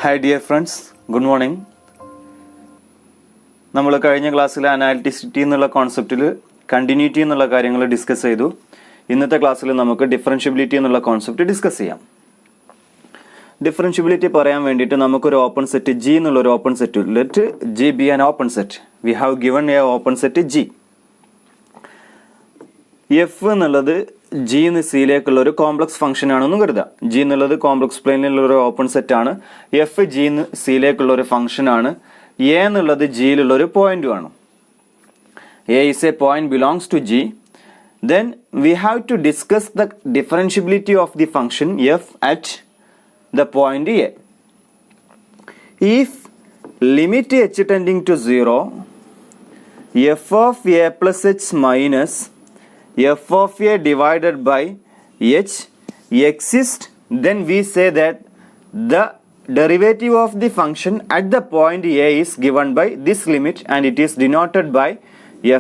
Hi dear friends, good morning. നമ്മൾ കഴിഞ്ഞ ക്ലാസ്സിൽ അനാലിറ്റിസിറ്റി എന്നുള്ള കോൺസെപ്റ്റിൽ കണ്ടിന്യൂറ്റി എന്നുള്ള കാര്യങ്ങൾ ഡിസ്കസ് ചെയ്തു. ഇന്നത്തെ ക്ലാസ്സിൽ നമുക്ക് ഡിഫറൻഷ്യബിലിറ്റി എന്നുള്ള കോൺസെപ്റ്റ് ഡിസ്കസ് ചെയ്യാം. ഡിഫറൻഷ്യബിലിറ്റി പറയാൻ വേണ്ടിയിട്ട് നമുക്കൊരു ഓപ്പൺ സെറ്റ് ജി എന്നുള്ളൊരു open set, let G B an open set. We have given A open set G. F എന്നുള്ളത് ജി എന്ന് സിയിലേക്കുള്ള ഒരു കോംപ്ലക്സ് ഫംഗ്ഷൻ ആണെന്ന് കരുതാം. ജി എന്നുള്ളത് കോംപ്ലക്സ് പ്ലെയിനിലുള്ള ഒരു ഓപ്പൺ സെറ്റ് ആണ്. എഫ് ജി എന്ന് സിയിലേക്കുള്ള ഒരു ഫംഗ്ഷൻ ആണ്. എ എന്നുള്ളത് ജിയിലുള്ള ഒരു പോയിന്റും ആണ്. A is a point belongs to G. Then we have to discuss the differentiability of the function F at the point A. If limit H tending to 0, F of A plus H minus f of a divided by h exists, then we say that the derivative of the function at the point a is given by this limit and it is denoted by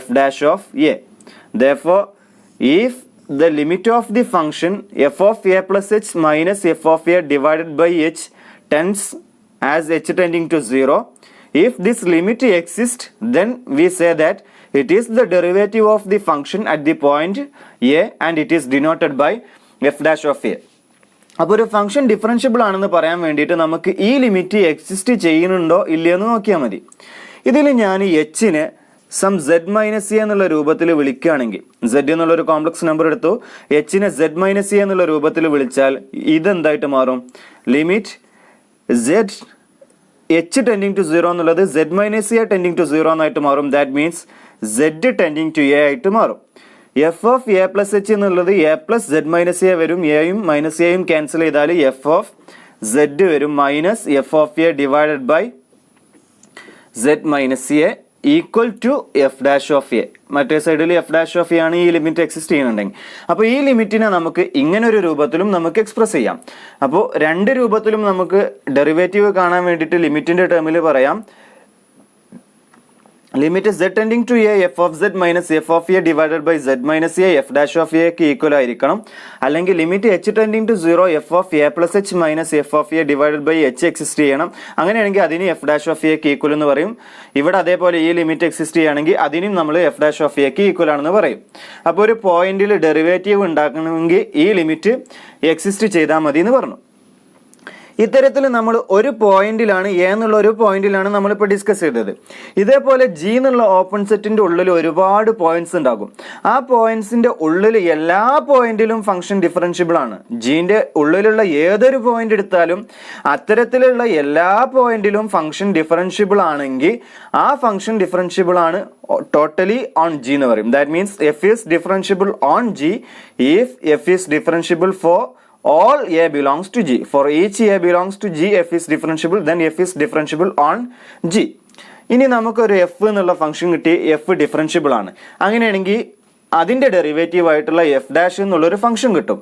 f dash of a. Therefore, if the limit of the function f of a plus h minus f of a divided by h tends as h tending to 0, if this limit exists, then we say that it is the derivative of the function at the point a and it is denoted by f dash of a. അപ്പോൾ ഒരു function differentiable ആണെന്ന് പറയാൻ വേണ്ടിയിട്ട് നമുക്ക് ഈ limit exist ചെയ്യുന്നുണ്ടോ ഇല്ലയെന്ന് നോക്കിയാൽ മതി. ഇതിൽ ഞാൻ എച്ചിനെ സം സെഡ് മൈനസ് എ എന്നുള്ള രൂപത്തിൽ വിളിക്കുകയാണെങ്കിൽ, സെഡ് എന്നുള്ളൊരു കോംപ്ലക്സ് നമ്പർ എടുത്തു, എച്ചിനെ സെഡ് മൈനസ് എ എന്നുള്ള രൂപത്തിൽ വിളിച്ചാൽ ഇതെന്തായിട്ട് മാറും? Limit Z H tending to 0 എന്നുള്ളത് Z minus A tending to 0 എന്നായിട്ട് മാറും. That means Z tending to A ആയിട്ട് മാറും. F of A plus H എന്നുള്ളത് A plus Z minus A വരും. എയും മൈനസ് എയും ക്യാൻസൽ ചെയ്താൽ എഫ് ഓഫ് സെഡ് വരും minus F of A divided by Z minus A equal to F dash of A. മറ്റേ സൈഡിൽ എഫ് ഡാഷ് ഓഫ് എ ആണ് ഈ ലിമിറ്റ് എക്സിസ്റ്റ് ചെയ്യുന്നുണ്ടെങ്കിൽ. അപ്പോൾ ഈ ലിമിറ്റിനെ നമുക്ക് ഇങ്ങനൊരു രൂപത്തിലും നമുക്ക് എക്സ്പ്രസ് ചെയ്യാം. അപ്പോൾ രണ്ട് രൂപത്തിലും നമുക്ക് ഡെറിവേറ്റീവ് കാണാൻ വേണ്ടിയിട്ട് ലിമിറ്റിന്റെ ടേമിൽ പറയാം. Limit z tending to A F of z minus F of A divided by z minus A F dash of എക്ക് ഈക്വൽ ആയിരിക്കണം. അല്ലെങ്കിൽ limit h tending to 0 F of A plus H minus F of A divided by H exist ചെയ്യണം. അങ്ങനെയാണെങ്കിൽ അതിന് F dash of എക്ക് equal എന്ന് പറയും. ഇവിടെ അതേപോലെ ഈ ലിമിറ്റ് എക്സിസ്റ്റ് ചെയ്യുകയാണെങ്കിൽ അതിനും നമ്മൾ എഫ് ഡാഷ് ഓഫ് എക്ക് ഈക്വൽ ആണെന്ന് പറയും. അപ്പോൾ ഒരു പോയിന്റിൽ ഡെറിവേറ്റീവ് ഉണ്ടാക്കണമെങ്കിൽ ഈ ലിമിറ്റ് എക്സിസ്റ്റ് ചെയ്താൽ മതി എന്ന് പറഞ്ഞു. ഇത്തരത്തിൽ നമ്മൾ ഒരു പോയിന്റിലാണ്, എ എന്നുള്ള ഒരു പോയിന്റിലാണ് നമ്മളിപ്പോൾ ഡിസ്കസ് ചെയ്തത്. ഇതേപോലെ ജി എന്നുള്ള ഓപ്പൺ സെറ്റിന്റെ ഉള്ളിൽ ഒരുപാട് പോയിന്റ്സ് ഉണ്ടാകും. ആ പോയിന്റ്സിന്റെ ഉള്ളിൽ എല്ലാ പോയിന്റിലും ഫംഗ്ഷൻ ഡിഫറൻഷ്യബിൾ ആണ്. ജിന്റെ ഉള്ളിലുള്ള ഏതൊരു പോയിന്റ് എടുത്താലും അത്തരത്തിലുള്ള എല്ലാ പോയിന്റിലും ഫംഗ്ഷൻ ഡിഫറൻഷ്യബിൾ ആണെങ്കിൽ ആ ഫംഗ്ഷൻ ഡിഫറൻഷ്യബിൾ ആണ് ടോട്ടലി ഓൺ ജി എന്ന് പറയും. That means F is differentiable on G if F is differentiable for all a belongs to G. For each a belongs to G, f is differentiable, then f is differentiable on G. ഇനി നമുക്കൊരു F എന്നുള്ള function കിട്ടി, F differentiable ആണ്. അങ്ങനെയാണെങ്കിൽ അതിൻ്റെ derivative ആയിട്ടുള്ള F dash എന്നുള്ളൊരു function കിട്ടും.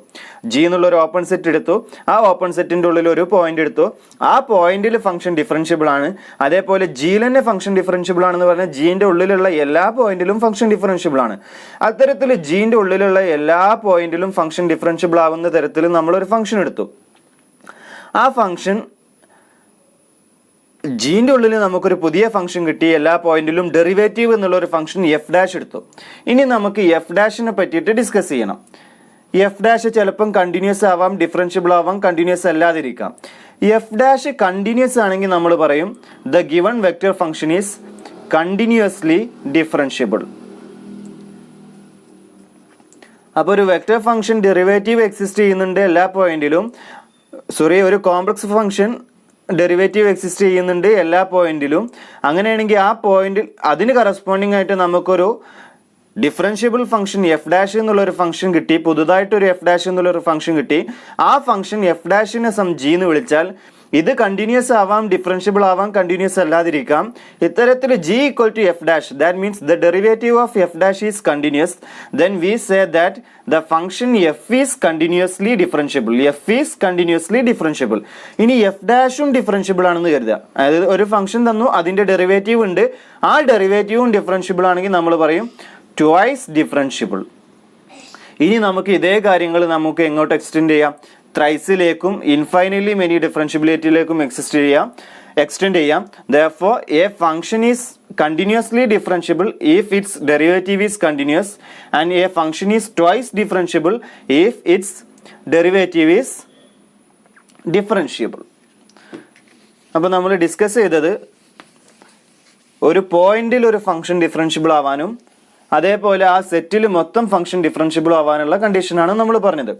ജി എന്നുള്ളൊരു ഓപ്പൺ സെറ്റ് എടുത്തു, ആ ഓപ്പൺ സെറ്റിൻ്റെ ഉള്ളിൽ ഒരു പോയിന്റ് എടുത്തു, ആ പോയിന്റിൽ ഫംഗ്ഷൻ ഡിഫറൻഷ്യബിൾ ആണ്. അതേപോലെ ജിയിൽ തന്നെ ഫംഗ്ഷൻ ഡിഫറൻഷ്യബിൾ ആണെന്ന് പറഞ്ഞാൽ ജിൻ്റെ ഉള്ളിലുള്ള എല്ലാ പോയിന്റിലും ഫംഗ്ഷൻ ഡിഫറൻഷ്യബിൾ ആണ്. അത്തരത്തിൽ ജിൻ്റെ ഉള്ളിലുള്ള എല്ലാ പോയിന്റിലും ഫംഗ്ഷൻ ഡിഫറൻഷ്യബിൾ ആവുന്ന തരത്തിൽ നമ്മളൊരു ഫംഗ്ഷൻ എടുത്തു. ആ ഫംഗ്ഷൻ ജിന്റെ ഉള്ളിൽ നമുക്കൊരു പുതിയ ഫംഗ്ഷൻ കിട്ടി, എല്ലാ പോയിന്റിലും ഡെറിവേറ്റീവ് എന്നുള്ള ഒരു ഫംഗ്ഷൻ എഫ് ഡാഷ് എടുത്തു. ഇനി നമുക്ക് എഫ് ഡാഷിനെ പറ്റിയിട്ട് ഡിസ്കസ് ചെയ്യണം. എഫ് ഡാഷ് ചിലപ്പം കണ്ടിന്യൂസ് ആവാം, ഡിഫറൻഷ്യബിൾ ആവാം, കണ്ടിന്യൂസ് അല്ലാതിരിക്കാം. എഫ് ഡാഷ് കണ്ടിന്യൂസ് ആണെങ്കിൽ നമ്മൾ പറയും the given vector function is continuously differentiable. അപ്പോൾ ഒരു വെക്റ്റർ ഫംഗ്ഷൻ ഡെറിവേറ്റീവ് എക്സിസ്റ്റ് ചെയ്യുന്നുണ്ട് എല്ലാ പോയിന്റിലും. ഒരു കോംപ്ലക്സ് ഫംഗ്ഷൻ ഡെറിവേറ്റീവ് എക്സിസ്റ്റ് ചെയ്യുന്നുണ്ട് എല്ലാ പോയിന്റിലും. അങ്ങനെയാണെങ്കിൽ ആ പോയിന്റിൽ അതിന് കറസ്പോണ്ടിങ് ആയിട്ട് നമുക്കൊരു ഡിഫറൻഷ്യബിൾ ഫംഗ്ഷൻ എഫ് ഡാഷ് എന്നുള്ളൊരു ഫംഗ്ഷൻ കിട്ടി, പുതുതായിട്ടൊരു എഫ് ഡാഷ് എന്നുള്ളൊരു ഫംഗ്ഷൻ കിട്ടി. ആ ഫംഗ്ഷൻ എഫ് ഡാഷിനെ സം ജി എന്ന് വിളിച്ചാൽ ഇത് കണ്ടിന്യൂസ് ആവാം, ഡിഫറൻഷ്യബിൾ ആവാം, കണ്ടിന്യൂസ് അല്ലാതിരിക്കാം. ഇത്തരത്തിൽ G equal to F dash, that means the derivative of F dash is continuous, then we say that the function F is continuously differentiable. F is continuously differentiable. ഇനി F ഡാഷും differentiable ആണെന്ന് കരുതുക. അതായത് ഒരു function തന്നു, അതിൻ്റെ derivative ഉണ്ട്, ആ ഡെറിവേറ്റീവും ഡിഫറൻഷ്യബിൾ ആണെങ്കിൽ നമ്മൾ പറയും ട്വൈസ് ഡിഫറൻഷ്യബിൾ. ഇനി നമുക്ക് ഇതേ കാര്യങ്ങൾ നമുക്ക് എങ്ങോട്ട് എക്സ്റ്റെൻഡ് ചെയ്യാം? ത്രൈസിലേക്കും ഇൻഫൈനൈറ്റ്ലി മെനി ഡിഫറൻഷ്യബിലിറ്റിയിലേക്കും എക്സ്റ്റെൻഡ് ചെയ്യാം. Therefore, a function is continuously differentiable if its derivative is continuous and a function is twice differentiable if its derivative is differentiable. അപ്പോൾ നമ്മൾ ഡിസ്കസ് ചെയ്തത് ഒരു പോയിന്റിൽ ഒരു ഫംഗ്ഷൻ ഡിഫറൻഷ്യബിൾ ആവാനും അതേപോലെ ആ സെറ്റിൽ മൊത്തം ഫംഗ്ഷൻ ഡിഫറൻഷ്യബിൾ ആവാനുള്ള കണ്ടീഷനാണ് നമ്മൾ പറഞ്ഞത്.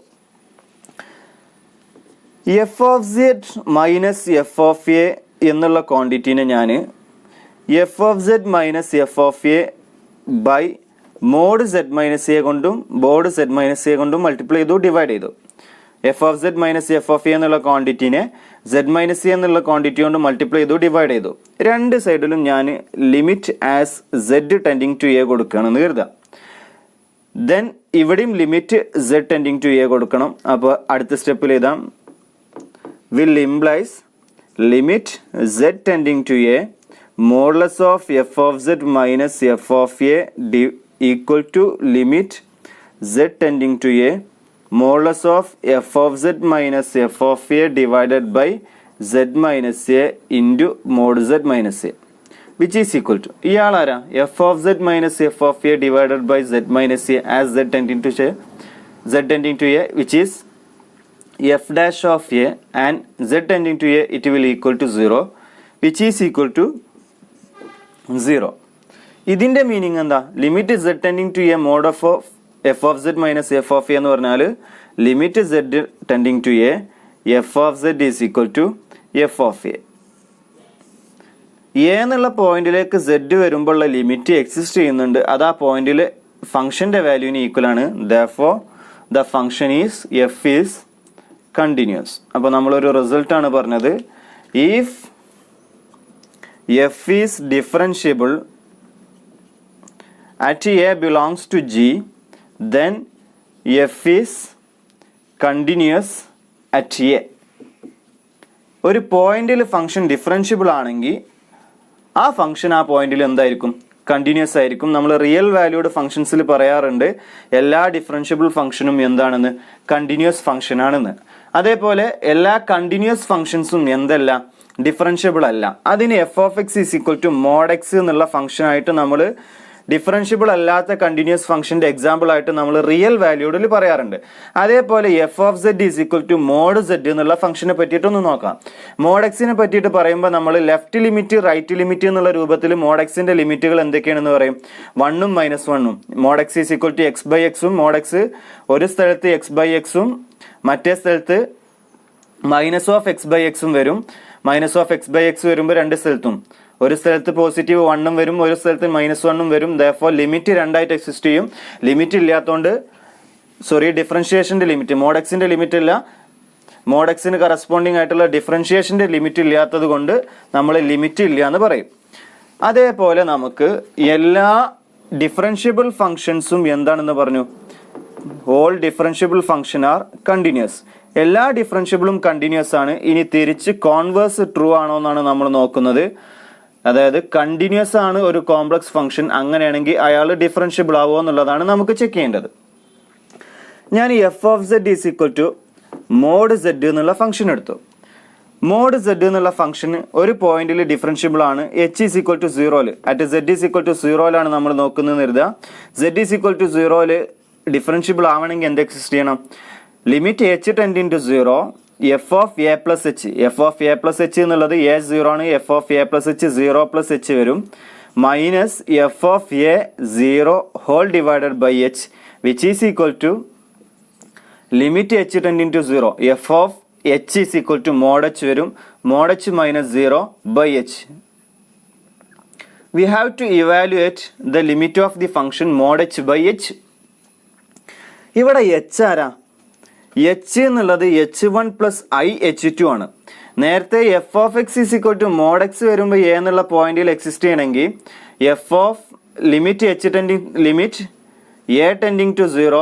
F of Z minus F of A എന്നുള്ള ക്വാണ്ടിറ്റീനെ ഞാൻ F of Z minus F of A by mod Z minus A കൊണ്ടും ബോർഡ് സെഡ് മൈനസ് എ കൊണ്ടും മൾട്ടിപ്ലൈ ചെയ്തു, ഡിവൈഡ് ചെയ്തു. F of Z minus F of A എന്നുള്ള ക്വാണ്ടിറ്റീനെ Z minus A എന്നുള്ള ക്വാണ്ടിറ്റി കൊണ്ട് മൾട്ടിപ്ലൈ ചെയ്തു, ഡിവൈഡ് ചെയ്തു. രണ്ട് സൈഡിലും ഞാൻ limit as Z tending to A കൊടുക്കുകയാണെന്ന് കരുതാം. ദെൻ ഇവിടെയും limit Z tending to A കൊടുക്കണം. അപ്പോൾ അടുത്ത സ്റ്റെപ്പിൽ എഴുതാം will implies limit z tending to a modulus of f of z minus f of a equal to limit z tending to a modulus of f of z minus f of a divided by z minus a into mod z minus a which is equal to ഇയാളാരാ f of z minus f of a divided by z minus a as z tending to a which is f dash of a and z tending to a it will equal to 0 which is equal to 0. ഇതിൻ്റെ meaning എന്താ? Limit z tending to a mod of f of z minus f of a എന്ന് പറഞ്ഞാൽ limit z tending to a f of z is equal to f of a. A എന്നുള്ള പോയിന്റിലേക്ക് z വരുമ്പോഴുള്ള limit exist ചെയ്യുന്നുണ്ട്. അത് ആ പോയിന്റിൽ ഫംഗ്ഷൻ്റെ വാല്യൂവിന് equal ആണ്. Therefore the function is f is continuous. അപ്പോൾ നമ്മളൊരു റിസൾട്ടാണ് പറഞ്ഞത്. If F is differentiable at A belongs to G then F is continuous at A. ഒരു പോയിന്റിൽ ഫംഗ്ഷൻ ഡിഫറൻഷ്യബിൾ ആണെങ്കിൽ ആ ഫംഗ്ഷൻ ആ പോയിന്റിൽ എന്തായിരിക്കും? കണ്ടിന്യൂസ് ആയിരിക്കും. നമ്മൾ റിയൽ വാല്യൂഡ് ഫംഗ്ഷൻസിൽ പറയാറുണ്ട് എല്ലാ ഡിഫറൻഷ്യബിൾ ഫംഗ്ഷനും എന്താണെന്ന്? കണ്ടിന്യൂസ് ഫംഗ്ഷൻ ആണെന്ന്. അതേപോലെ എല്ലാ കണ്ടിന്യൂസ് ഫംഗ്ഷൻസും എന്തല്ല? ഡിഫറൻഷ്യബിൾ അല്ല. അതിന് F of X is equal to mod X എന്നുള്ള ഫംഗ്ഷൻ ആയിട്ട് നമ്മൾ ഡിഫറൻഷ്യബിൾ അല്ലാത്ത കണ്ടിന്യൂസ് ഫംഗ്ഷൻ്റെ എക്സാമ്പിൾ ആയിട്ട് നമ്മൾ റിയൽ വാല്യൂഡിൽ പറയാറുണ്ട്. അതേപോലെ F of Z is equal to mod Z എന്നുള്ള ഫംഗ്ഷനെ പറ്റിയിട്ടൊന്ന് നോക്കാം. മോഡ് എക്സിനെ പറ്റിയിട്ട് പറയുമ്പോൾ നമ്മൾ ലെഫ്റ്റ് ലിമിറ്റ് റൈറ്റ് ലിമിറ്റ് എന്നുള്ള രൂപത്തിൽ മോഡ് എക്സിൻ്റെ ലിമിറ്റുകൾ എന്തൊക്കെയാണെന്ന് പറയും? 1ഉം -1ഉം. Mod X is equal to X by എക്സും മോഡ് എക്സ് ഒരു സ്ഥലത്ത് എക്സ് ബൈ എക്സും മറ്റേ സ്ഥലത്ത് മൈനസ് ഓഫ് എക്സ് ബൈ എക്സും വരും. Minus of X by X വരുമ്പോൾ രണ്ട് സ്ഥലത്തും ഒരു സ്ഥലത്ത് പോസിറ്റീവ് 1ഉം വരും, ഒരു സ്ഥലത്ത് -1ഉം വരും. Therefore ലിമിറ്റ് രണ്ടായിട്ട് എക്സിസ്റ്റ് ചെയ്യും. ലിമിറ്റ് ഇല്ലാത്തതുകൊണ്ട് ഡിഫറൻഷിയേഷൻ്റെ ലിമിറ്റ് മോഡ് എക്സിൻ്റെ ലിമിറ്റ് ഇല്ല, മോഡ് എക്സിന് കറസ്പോണ്ടിങ് ആയിട്ടുള്ള ഡിഫറൻഷിയേഷൻ്റെ ലിമിറ്റ് ഇല്ലാത്തത് കൊണ്ട് നമ്മൾ ലിമിറ്റ് ഇല്ല എന്ന് പറയും. അതേപോലെ നമുക്ക് എല്ലാ ഡിഫറൻഷ്യബിൾ ഫങ്ഷൻസും എന്താണെന്ന് പറഞ്ഞു? All differentiable function R continuous. എല്ലാ ഡിഫറൻഷ്യബിളും കണ്ടിന്യൂസ് ആണ്. ഇനി തിരിച്ച് കോൺവേഴ്സ് ട്രൂ ആണോ എന്നാണ് നമ്മൾ നോക്കുന്നത്. അതായത് കണ്ടിന്യൂസ് ആണ് ഒരു കോംപ്ലക്സ് ഫംഗ്ഷൻ, അങ്ങനെയാണെങ്കിൽ അയാൾ ഡിഫറൻഷ്യബിൾ ആവുമോ എന്നുള്ളതാണ് നമുക്ക് ചെക്ക് ചെയ്യേണ്ടത്. ഞാൻ F of Z is equal to mod Z എന്നുള്ള ഫംഗ്ഷൻ എടുത്തു. മോഡ് സെഡ് എന്നുള്ള ഫംഗ്ഷന് ഒരു പോയിന്റിൽ ഡിഫറൻഷ്യബിൾ ആണ്. H is equal to 0 at Z is equal to 0 നമ്മൾ നോക്കുന്നത് കരുതുക. Z is equal to 0 differentiable ആവണമെങ്കിൽ എന്ത് എക്സിസ്റ്റ് ചെയ്യണം? Limit H tending to 0 F of A plus H. F of A plus H എന്നുള്ളത് എ 0 ആണ്. F of A plus H 0 plus H വരും. Minus F of A 0 whole divided by H which is equal to limit H tending to 0 F of H is equal to mod H വരും. Mod H minus 0 by H. We have to evaluate the limit of the function mod H by H. ഇവിടെ H ആരാ? H എന്നുള്ളത് h1 plus i h2 ആണ്. നേരത്തെ F of X is equal to mod X വരുമ്പോൾ A എന്നുള്ള പോയിന്റിൽ exist ചെയ്യണമെങ്കിൽ F of limit H tending limit A tending to 0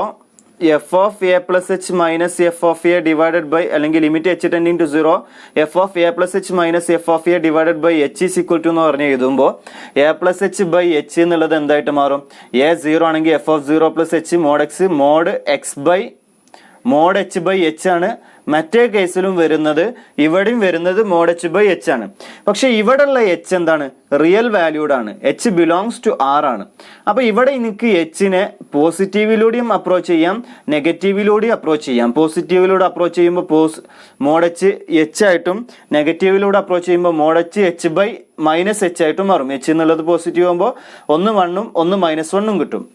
F of A plus H minus F of A divided by അല്ലെങ്കിൽ limit H tending to 0 F of A plus H minus F of A divided by H is equal to എന്ന് പറഞ്ഞ് എഴുതുമ്പോൾ A plus H by H എന്നുള്ളത് എന്തായിട്ട് മാറും? A 0 ആണെങ്കിൽ F of 0 plus H mod X mode X by mod H by H ആണ്. മറ്റേ കേസിലും വരുന്നത് ഇവിടെയും വരുന്നത് mod h by h ആണ്. പക്ഷെ ഇവിടെയുള്ള h എന്താണ്? റിയൽ വാല്യൂഡ് ആണ്. h ബിലോങ്സ് ടു r ആണ്. അപ്പോൾ ഇവിടെ എനിക്ക് hനെ പോസിറ്റീവിലൂടെയും അപ്രോച്ച് ചെയ്യാം, നെഗറ്റീവിലൂടെയും അപ്രോച്ച് ചെയ്യാം. പോസിറ്റീവിലൂടെ അപ്രോച്ച് ചെയ്യുമ്പോൾ mod h ആയിട്ടും നെഗറ്റീവിലൂടെ അപ്രോച്ച് ചെയ്യുമ്പോൾ mod h by minus h ആയിട്ടും മാറും. h എന്നുള്ളത് പോസിറ്റീവ് ആകുമ്പോൾ ഒന്ന് 1ഉം ഒന്ന് -1ഉം കിട്ടും.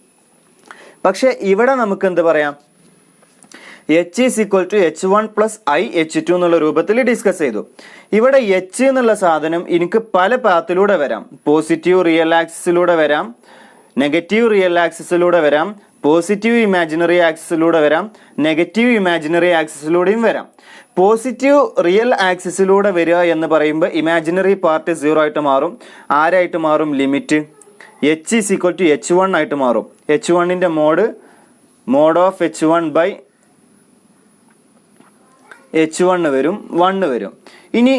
പക്ഷെ ഇവിടെ നമുക്ക് എന്ത് പറയാം? h is equal to h1 plus I h2 എന്നുള്ള രൂപത്തിൽ ഡിസ്കസ് ചെയ്തു. ഇവിടെ h എന്നുള്ള സാധനം എനിക്ക് പല പാത്തിലൂടെ വരാം. പോസിറ്റീവ് റിയൽ ആക്സിസിലൂടെ വരാം, നെഗറ്റീവ് റിയൽ ആക്സിസിലൂടെ വരാം, പോസിറ്റീവ് ഇമാജിനറി ആക്സിസിലൂടെ വരാം, നെഗറ്റീവ് ഇമാജിനറി ആക്സിസിലൂടെയും വരാം. പോസിറ്റീവ് റിയൽ ആക്സിസിലൂടെ വരിക എന്ന് പറയുമ്പോൾ ഇമാജിനറി പാർട്ട് 0 ആയിട്ട് മാറും. ആരായിട്ട് മാറും? Limit h is equal to h1 ആയിട്ട് മാറും. h1ന്റെ mod of h1 by h1 വരും, 1 വരും. ഇനി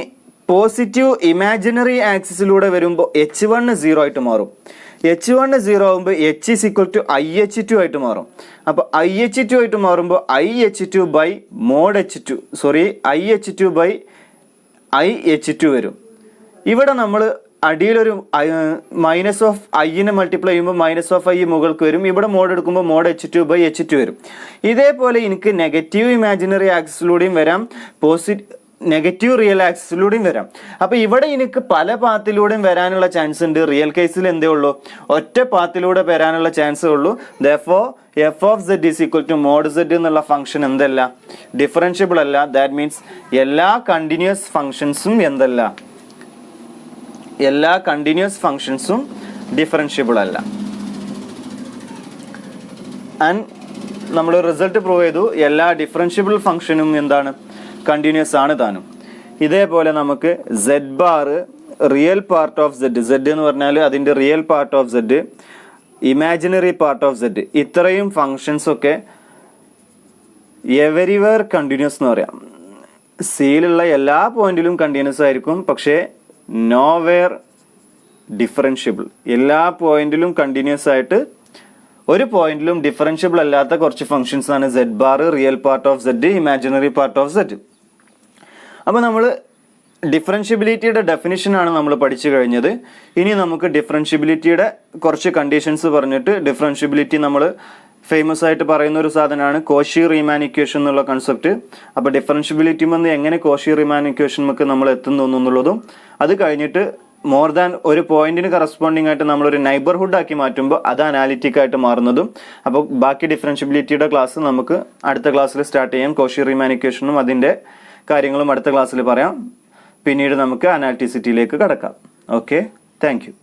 പോസിറ്റീവ് ഇമാജിനറി ആക്സിസിലൂടെ വരുമ്പോൾ h1 0 ആയിട്ട് മാറും. h1 0 ആകുമ്പോൾ h is equal to IH2 ആയിട്ട് മാറും. അപ്പോൾ IH2 ആയിട്ട് മാറുമ്പോൾ IH2 by mod h2 IH2 by IH2 വരും. ഇവിടെ നമ്മൾ അടിയിലൊരു മൈനസ് ഓഫ് ഐനെ മൾട്ടിപ്ലൈ ചെയ്യുമ്പോൾ മൈനസ് ഓഫ് ഐ മുകൾക്ക് വരും. ഇവിടെ മോഡ് എടുക്കുമ്പോൾ mod h2 by h2 വരും. ഇതേപോലെ എനിക്ക് നെഗറ്റീവ് ഇമാജിനറി ആക്സിസിലൂടെയും വരാം, നെഗറ്റീവ് റിയൽ ആക്സിസിലൂടെയും വരാം. അപ്പോൾ ഇവിടെ എനിക്ക് പല പാത്തിലൂടെയും വരാനുള്ള ചാൻസ് ഉണ്ട്. റിയൽ കേസിൽ എന്തേ ഉള്ളൂ? ഒറ്റ പാത്തിലൂടെ വരാനുള്ള ചാൻസേ ഉള്ളൂ. therefore f of z is equal to mod z എന്നുള്ള ഫംഗ്ഷൻ എന്തല്ല? ഡിഫറൻഷ്യബിൾ അല്ല. ദാറ്റ് മീൻസ് എല്ലാ കണ്ടിന്യൂസ് ഫംഗ്ഷൻസും എന്തല്ല? എല്ലാ കണ്ടിന്യൂസ് ഫംഗ്ഷൻസും ഡിഫറൻഷ്യബിൾ അല്ല. ആൻഡ് നമ്മൾ റിസൾട്ട് പ്രൂവ് ചെയ്തു, എല്ലാ ഡിഫറൻഷ്യബിൾ ഫംഗ്ഷനും എന്താണ്? കണ്ടിന്യൂസ് ആണ് താനും. ഇതേപോലെ നമുക്ക് z bar real part of z എന്ന് പറഞ്ഞാൽ അതിൻ്റെ real part of z, imaginary part of z, ഇത്രയും ഫങ്ഷൻസ് ഒക്കെ എവരിവെയർ കണ്ടിന്യൂസ് എന്ന് പറയാം. സിയിലുള്ള എല്ലാ പോയിന്റിലും കണ്ടിന്യൂസ് ആയിരിക്കും, പക്ഷേ നോവെയർ ഡിഫറൻഷ്യബിൾ. എല്ലാ പോയിന്റിലും കണ്ടിന്യൂസ് ആയിട്ട് ഒരു പോയിന്റിലും ഡിഫറൻഷ്യബിൾ അല്ലാത്ത കുറച്ച് ഫങ്ഷൻസ് ആണ് z bar, real part of z, imaginary part of z. അപ്പോൾ നമ്മൾ ഡിഫറൻഷ്യബിലിറ്റിയുടെ ഡെഫിനിഷനാണ് നമ്മൾ പഠിച്ചു കഴിഞ്ഞത്. ഇനി നമുക്ക് ഡിഫറൻഷ്യബിലിറ്റിയുടെ കുറച്ച് കണ്ടീഷൻസ് പറഞ്ഞിട്ട്, ഡിഫറൻഷ്യബിലിറ്റി നമ്മൾ ഫേമസ് ആയിട്ട് പറയുന്ന ഒരു സാധനമാണ് കോഷി റീമാൻ ഇക്വേഷൻ എന്നുള്ള കൺസെപ്റ്റ്. അപ്പോൾ ഡിഫറൻഷ്യബിലിറ്റി വന്ന് എങ്ങനെ കോഷി റീമാൻ ഇക്വേഷനിലേക്ക് നമ്മൾ എത്തുന്നു എന്നുള്ളതും, അത് കഴിഞ്ഞിട്ട് മോർ ദാൻ ഒരു പോയിന്റിന് കറസ്പോണ്ടിങ് ആയിട്ട് നമ്മളൊരു നൈബർഹുഡ് ആക്കി മാറ്റുമ്പോൾ അത് അനാലിറ്റിക് ആയിട്ട് മാറുന്നതും. അപ്പോൾ ബാക്കി ഡിഫറൻഷ്യബിലിറ്റിയുടെ ക്ലാസ് നമുക്ക് അടുത്ത ക്ലാസ്സിൽ സ്റ്റാർട്ട് ചെയ്യാം. കോഷി റീമാൻ ഇക്വേഷനും അതിൻ്റെ കാര്യങ്ങളും അടുത്ത ക്ലാസ്സിൽ പറയാം. പിന്നീട് നമുക്ക് അനാലിറ്റിസിറ്റിയിലേക്ക് കടക്കാം. Okay, thank you.